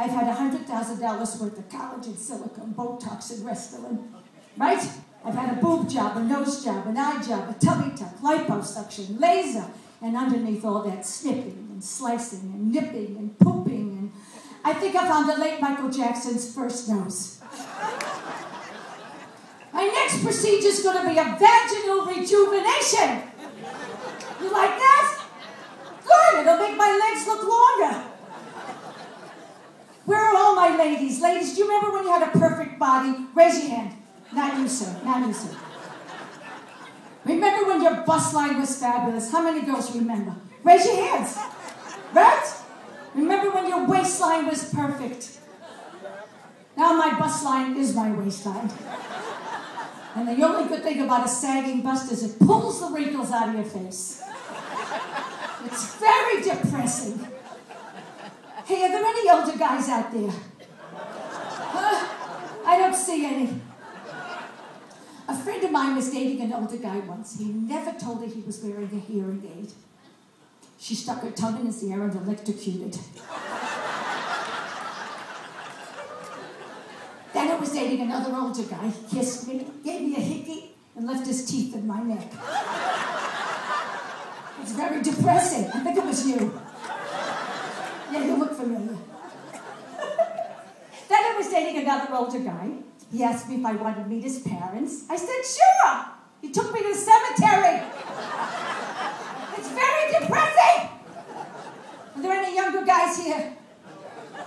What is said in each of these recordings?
I've had $100,000 worth of collagen, silicone, Botox, and Restylane, right? I've had a boob job, a nose job, an eye job, a tummy tuck, liposuction, laser, and underneath all that snipping and slicing and nipping and pooping, and I think I found the late Michael Jackson's first nose. My next procedure is going to be a vaginal rejuvenation. You like that? Good, it'll make my legs look longer. Where are all my ladies? Ladies, do you remember when you had a perfect body? Raise your hand. Not you, sir. Not you, sir. Remember when your bust line was fabulous? How many girls remember? Raise your hands. Right? Remember when your waistline was perfect? Now my bust line is my waistline. And the only good thing about a sagging bust is it pulls the wrinkles out of your face. It's very depressing. Hey, are there any older guys out there? Huh? I don't see any. A friend of mine was dating an older guy once. He never told her he was wearing a hearing aid. She stuck her tongue in his ear and electrocuted. Then I was dating another older guy. He kissed me, gave me a hickey, and left his teeth in my neck. It's very depressing. I think it was you. Yeah, you look familiar. Then I was dating another older guy. He asked me if I wanted to meet his parents. I said, sure. He took me to the cemetery. It's very depressing. Are there any younger guys here?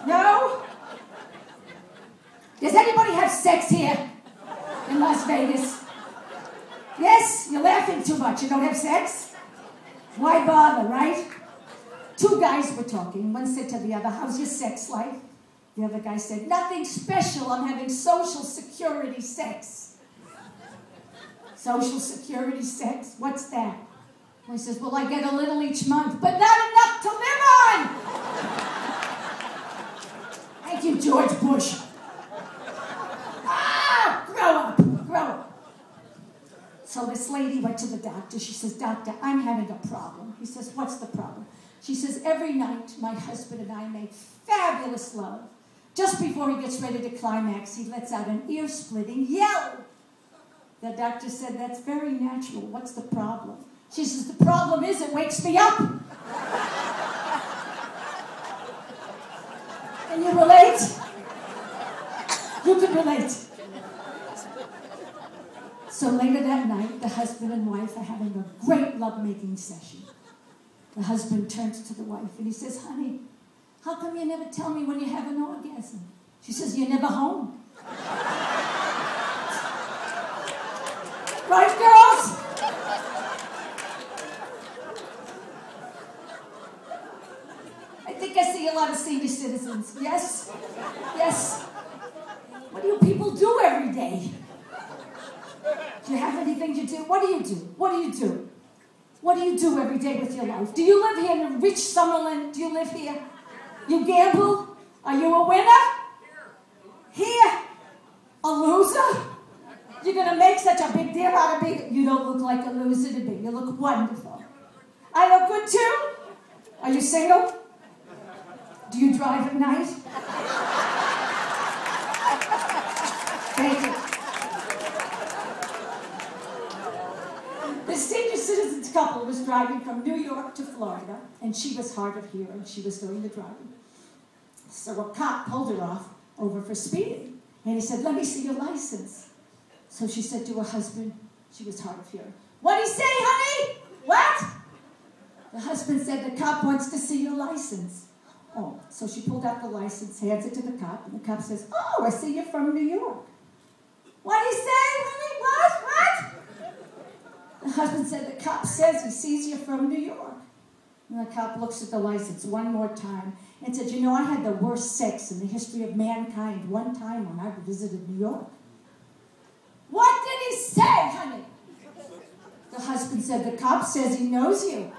No? Does anybody have sex here in Las Vegas? Yes? You're laughing too much. You don't have sex? Why bother, right? Two guys were talking. One said to the other, how's your sex life? The other guy said, nothing special. I'm having social security sex. Social security sex? What's that? Well, he says, well, I get a little each month, but not enough to live on. Thank you, George Bush. Ah, grow up, grow up. So this lady went to the doctor. She says, doctor, I'm having a problem. He says, what's the problem? She says, every night my husband and I make fabulous love. Just before he gets ready to climax, he lets out an ear-splitting yell. The doctor said, that's very natural. What's the problem? She says, the problem is it wakes me up. Can you relate? You can relate. So later that night, the husband and wife are having a great lovemaking session. The husband turns to the wife and he says, honey, how come you never tell me when you have an orgasm? She says, you're never home. Right, girls? I think I see a lot of senior citizens. Yes? Yes? What do you people do every day? Do you have anything to do? What do you do? What do you do? What do you do every day with your life? Do you live here in rich Summerlin? Do you live here? You gamble? Are you a winner? Here? A loser? You're going to make such a big deal out of me? You don't look like a loser to me. You look wonderful. I look good too? Are you single? Do you drive at night? Thank you. The senior citizens couple was driving from New York to Florida, and she was hard of hearing. She was doing the driving. So a cop pulled her off over for speeding, and he said, let me see your license. So she said to her husband, she was hard of hearing, what'd he say, honey? What? The husband said, the cop wants to see your license. Oh, so she pulled out the license, hands it to the cop, and the cop says, oh, I see you're from New York. What'd he say, honey? What? The husband said, the cop says he sees you from New York. And the cop looks at the license one more time and said, you know, I had the worst sex in the history of mankind one time when I visited New York. What did he say, honey? The husband said, the cop says he knows you.